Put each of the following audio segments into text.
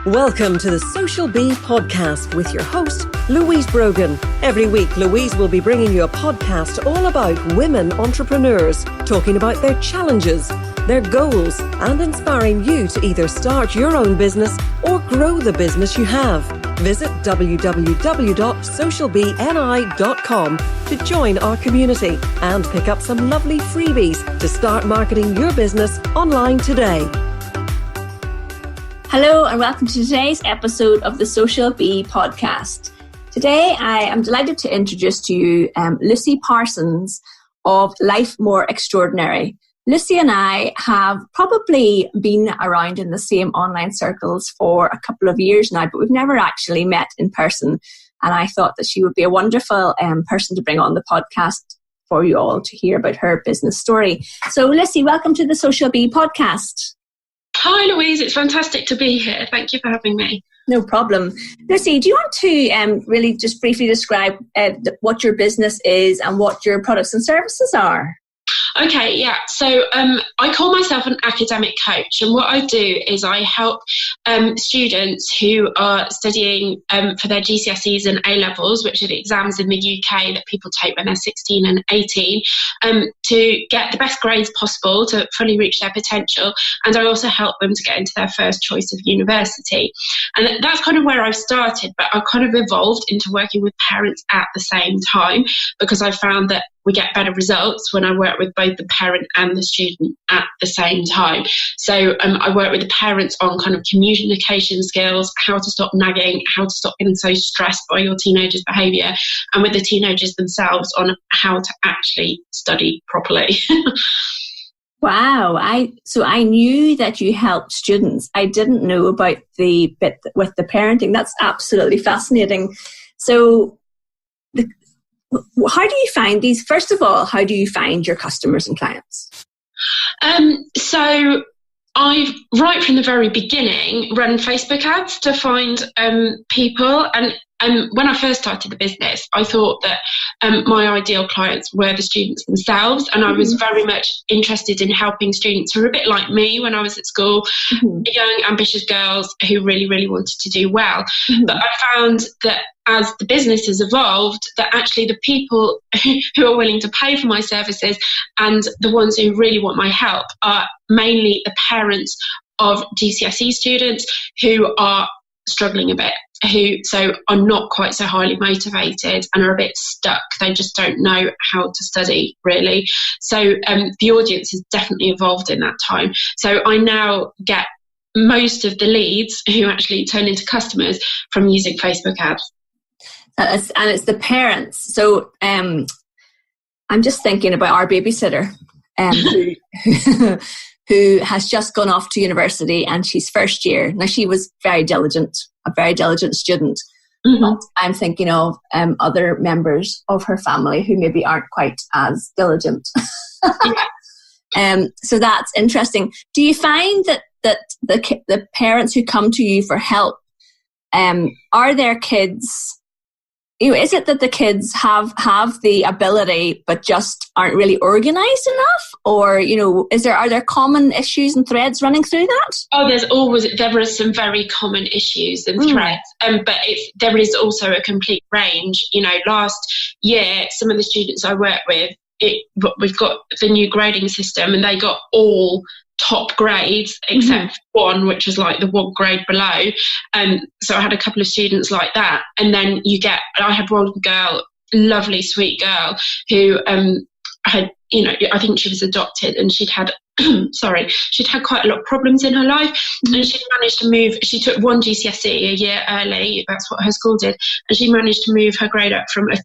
Welcome to the Social Bee podcast with your host, Louise Brogan. Every week, Louise will be bringing you a podcast all about women entrepreneurs, talking about their challenges, their goals, and inspiring you to either start your own business or grow the business you have. Visit www.socialbeeni.com to join our community and pick up some lovely freebies to start marketing your business online today. Hello and welcome to today's episode of the Social Bee podcast. Today I am delighted to introduce to you Lucy Parsons of Life More Extraordinary. Lucy and I have probably been around in the same online circles for a couple of years now, but we've never actually met in person. And I thought that she would be a wonderful person to bring on the podcast for you all to hear about her business story. So Lucy, welcome to the Social Bee podcast. Hi Louise, it's fantastic to be here. Thank you for having me. No problem. Lucy, do you want to really just briefly describe what your business is and what your products and services are? Okay, yeah. So I call myself an academic coach, and what I do is I help students who are studying for their GCSEs and A-levels, which are the exams in the UK that people take when they're 16 and 18, to get the best grades possible to fully reach their potential. And I also help them to get into their first choice of university. And that's kind of where I've started, but I've kind of evolved into working with parents at the same time, because I found that we get better results when I work with both the parent and the student at the same time. So I work with the parents on kind of communication skills, how to stop nagging, how to stop getting so stressed by your teenager's behaviour, and with the teenagers themselves on how to actually study properly. Wow. So I knew that you helped students. I didn't know about the bit with the parenting. That's absolutely fascinating. So how do you find these? First of all, how do you find your customers and clients? So I've, right from the very beginning, run Facebook ads to find people. And when I first started the business, I thought that my ideal clients were the students themselves. And I was very much interested in helping students who were a bit like me when I was at school, young, ambitious girls who really, really wanted to do well. But I found that as the business has evolved, that actually the people who are willing to pay for my services and the ones who really want my help are mainly the parents of GCSE students who are struggling a bit, who so are not quite so highly motivated and are a bit stuck. They just don't know how to study, really. So the audience has definitely evolved in that time. So I now get most of the leads who actually turn into customers from using Facebook ads. And it's the parents. So I'm just thinking about our babysitter who has just gone off to university and she's first year. Now, she was a very diligent student. But I'm thinking of other members of her family who maybe aren't quite as diligent. So that's interesting. Do you find that the parents who come to you for help, are their kids... is it that the kids have the ability but just aren't really organised enough? Or, are there common issues and threads running through that? Oh, there are some very common issues and threads. But there is also a complete range. Last year, some of the students I work with, we've got the new grading system and they got all top grades except one, which was like the one grade below. So I had a couple of students like that. And then I had one girl, lovely, sweet girl, who had, I think she was adopted and she'd had quite a lot of problems in her life. And she'd managed to move, she took one GCSE a year early, that's what her school did. And she managed to move her grade up from a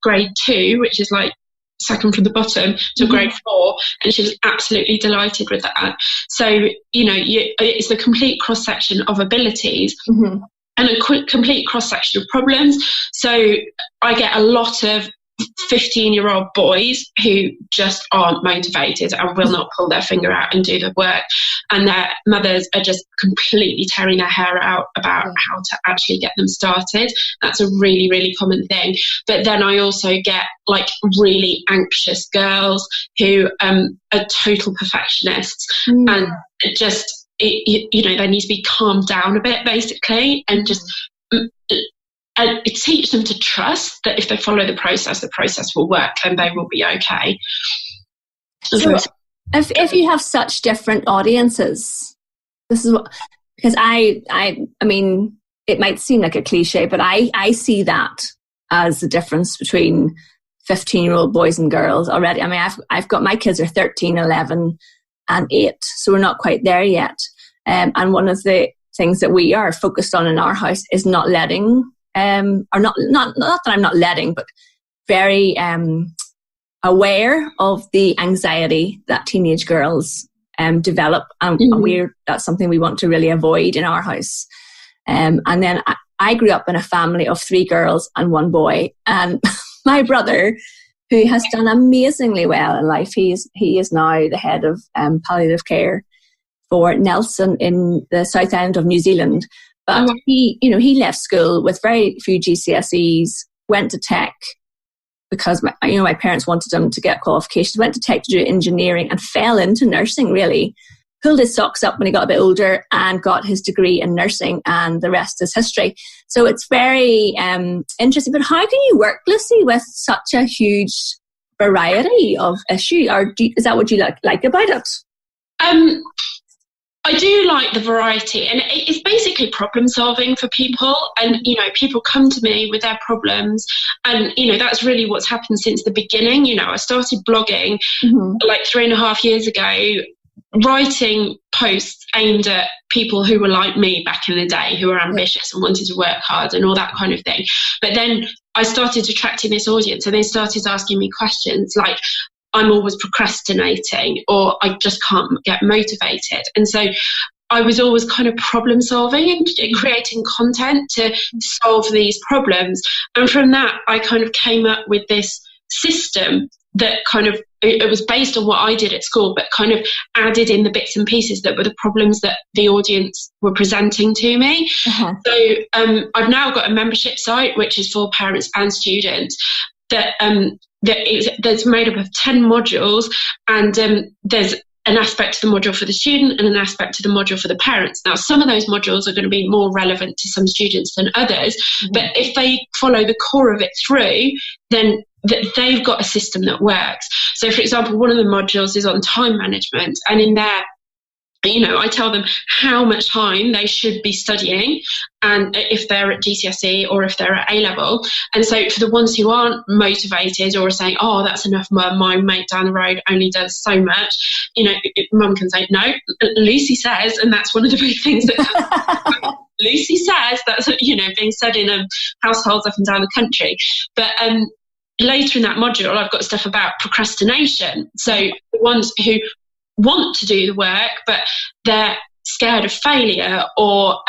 grade 2, which is like second from the bottom, to grade 4, and she was absolutely delighted with that. So it's the complete cross section of abilities and a complete cross section of problems. So I get a lot of 15-year-old boys who just aren't motivated and will not pull their finger out and do the work, and their mothers are just completely tearing their hair out about how to actually get them started. That's a really, really common thing. But then I also get like really anxious girls who are total perfectionists and just they need to be calmed down a bit, basically, and just and teach them to trust that if they follow the process will work and they will be okay. So if you have such different audiences, this is what, because I mean, it might seem like a cliche, but I see that as the difference between 15-year-old boys and girls already. I mean, I've got, my kids are 13, 11 and 8, so we're not quite there yet. And one of the things that we are focused on in our house is not letting, or not that I'm not letting, but very aware of the anxiety that teenage girls develop, and that's something we want to really avoid in our house. And then I grew up in a family of 3 girls and 1 boy, and my brother, who has done amazingly well in life, he is now the head of palliative care for Nelson in the South Island of New Zealand. But he left school with very few GCSEs, went to tech because my parents wanted him to get qualifications, went to tech to do engineering and fell into nursing, really. Pulled his socks up when he got a bit older and got his degree in nursing, and the rest is history. So it's very interesting. But how can you work, Lucy, with such a huge variety of issues? Or is that what you like about it? I do like the variety, and it's basically problem solving for people. And, people come to me with their problems, and, that's really what's happened since the beginning. I started blogging like 3.5 years ago, writing posts aimed at people who were like me back in the day, who were ambitious and wanted to work hard and all that kind of thing. But then I started attracting this audience, and they started asking me questions like, I'm always procrastinating, or I just can't get motivated. And so I was always kind of problem solving and creating content to solve these problems. And from that, I kind of came up with this system that kind of, it was based on what I did at school, but kind of added in the bits and pieces that were the problems that the audience were presenting to me. So I've now got a membership site, which is for parents and students, that's made up of 10 modules, and there's an aspect to the module for the student and an aspect to the module for the parents. Now, some of those modules are going to be more relevant to some students than others, but if they follow the core of it through, then they've got a system that works. So, for example, one of the modules is on time management, and in there, I tell them how much time they should be studying, and if they're at GCSE or if they're at A-level. And so for the ones who aren't motivated or are saying, oh, that's enough, Mum, my mate down the road only does so much, Mum can say, no, Lucy says, and that's one of the big things that Lucy says, that's, being said in households up and down the country. But later in that module, I've got stuff about procrastination. So the ones who want to do the work, but they're scared of failure, or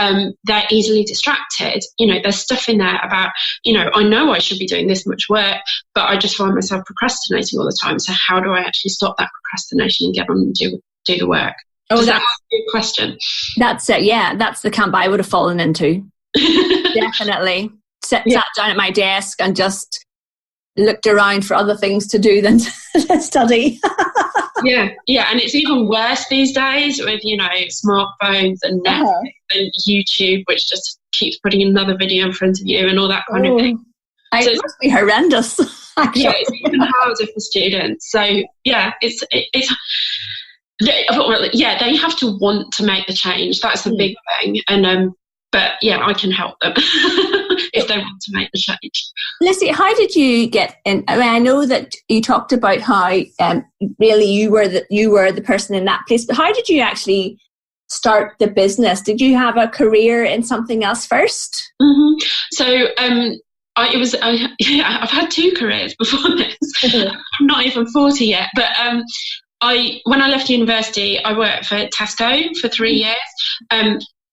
they're easily distracted. There's stuff in there about, I know I should be doing this much work, but I just find myself procrastinating all the time. So how do I actually stop that procrastination and get on and do the work? Does that answer your question? That's it. Yeah, that's the camp I would have fallen into. Definitely. Sat down at my desk and just looked around for other things to do than to study. Yeah, and it's even worse these days with, smartphones and Netflix and YouTube, which just keeps putting another video in front of you and all that kind of thing. So it must be horrendous. Actually. Yeah, it's even harder for students. So yeah, they have to want to make the change. That's the big thing. And but yeah, I can help them if they want to make the change. Lucy, how did you get in? I mean, I know that you talked about how really you were the person in that place, but how did you actually start the business? Did you have a career in something else first? So I've had 2 careers before this. I'm not even 40 yet, but when I left university, I worked for Tesco for 3 years.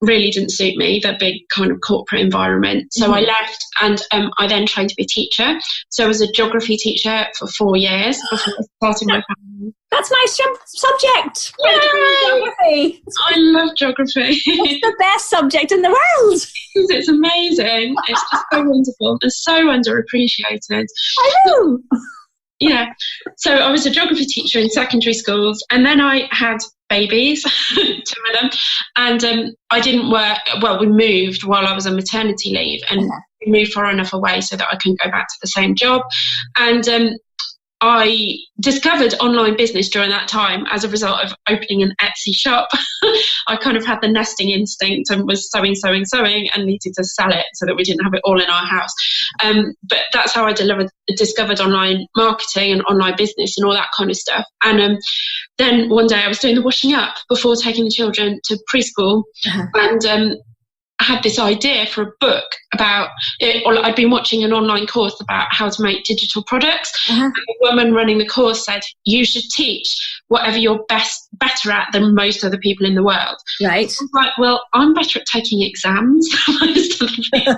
Really didn't suit me, the big kind of corporate environment. So I left, and I then trained to be a teacher. So I was a geography teacher for 4 years before starting my family. That's my subject. Geography. I love geography. It's the best subject in the world. It's amazing. It's just so wonderful and so underappreciated. I know. Yeah. So I was a geography teacher in secondary schools, and then I had babies, 2 of them, and I didn't work. Well, we moved while I was on maternity leave, and we moved far enough away so that I couldn't go back to the same job. And I discovered online business during that time as a result of opening an Etsy shop. I kind of had the nesting instinct and was sewing and needed to sell it so that we didn't have it all in our house. But that's how I discovered online marketing and online business and all that kind of stuff. And then one day I was doing the washing up before taking the children to preschool, and I had this idea for a book about it, or I'd been watching an online course about how to make digital products. And the woman running the course said, you should teach whatever you're better at than most other people in the world. Right. I was like, well, I'm better at taking exams. Most of the people.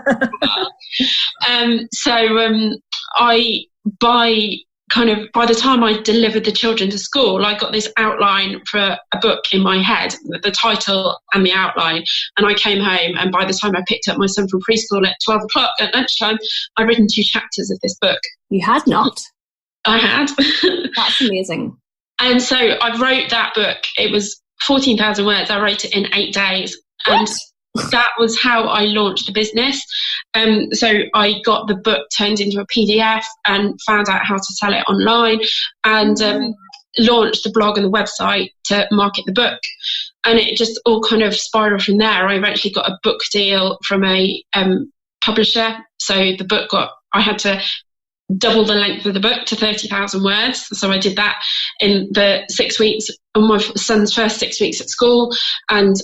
So by the time I delivered the children to school, I got this outline for a book in my head, the title and the outline. And I came home, and by the time I picked up my son from preschool at 12 o'clock at lunchtime, I'd written 2 chapters of this book. You had not? I had. That's amazing. And so I wrote that book. It was 14,000 words. I wrote it in 8 days. And that was how I launched the business. So I got the book turned into a PDF and found out how to sell it online, and launched the blog and the website to market the book. And it just all kind of spiraled from there. I eventually got a book deal from a publisher. So the book I had to double the length of the book to 30,000 words. So I did that in the 6 weeks, on my son's first 6 weeks at school, and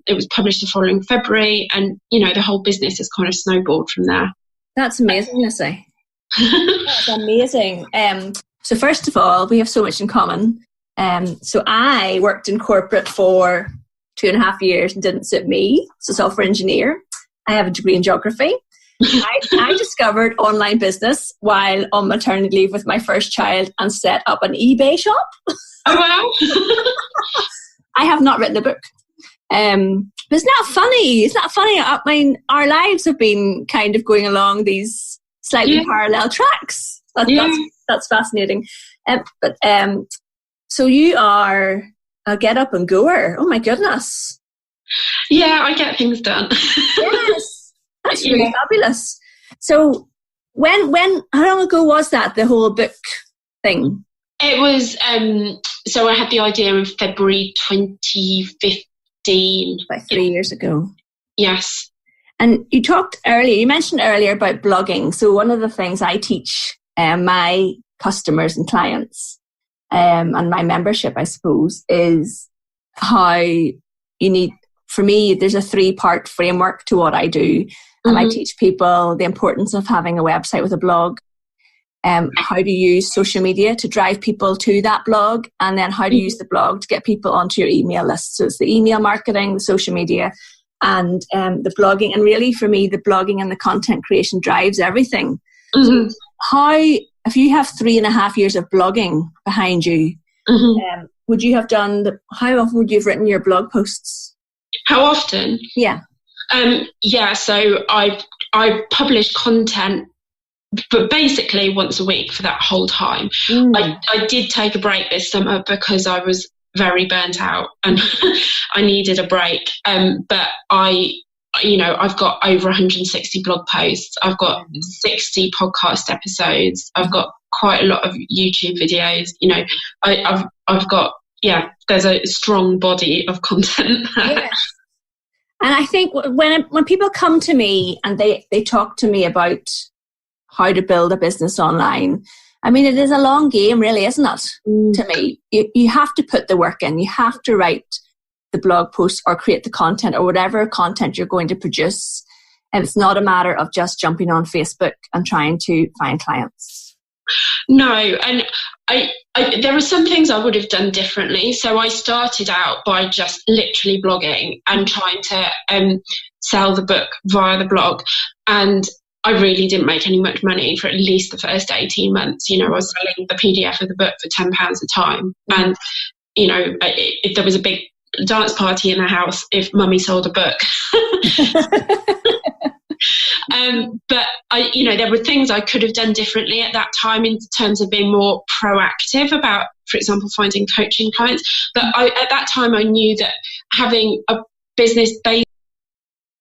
it was published the following February, and the whole business has kind of snowballed from there. That's amazing, Lucy. That's amazing. So first of all, we have so much in common. So I worked in corporate for 2.5 years and didn't suit me. So software engineer. I have a degree in geography. I discovered online business while on maternity leave with my first child and set up an eBay shop. Oh, wow. I have not written a book. But it's not funny. It's not funny. I mean, our lives have been kind of going along these slightly parallel tracks. That's fascinating. So you are a get up and goer. Oh my goodness. Yeah, I get things done. Yes. That's really fabulous. So how long ago was that, the whole book thing? It was, so I had the idea in February 2015. About 3 years ago. Yes. And you mentioned earlier about blogging. So one of the things I teach my customers and clients and my membership, I suppose, is how you need, for me, there's a 3-part framework to what I do. And I teach people the importance of having a website with a blog, how to use social media to drive people to that blog, and then how to use the blog to get people onto your email list. So it's the email marketing, the social media, and the blogging. And really, for me, the blogging and the content creation drives everything. So if you have 3.5 years of blogging behind you, would you have how often would you have written your blog posts? How often? Yeah. So I publish content, but basically once a week for that whole time. I did take a break this summer because I was very burnt out and I needed a break. But I've got over 160 blog posts. I've got 60 podcast episodes. I've got quite a lot of YouTube videos. I've got, there's a strong body of content. Yeah. And I think when people come to me and they talk to me about how to build a business online, I mean, it is a long game, really, isn't it? To me, you have to put the work in. You have to write the blog post or create the content or whatever content you're going to produce. And it's not a matter of just jumping on Facebook and trying to find clients. No, and there were some things I would have done differently. So I started out by just literally blogging and trying to sell the book via the blog. And I really didn't make any much money for at least the first 18 months. I was selling the PDF of the book for £10 a time. And, if there was a big dance party in the house if mummy sold a book. But there were things I could have done differently at that time in terms of being more proactive about, for example, finding coaching clients. But at that time I knew that having a business based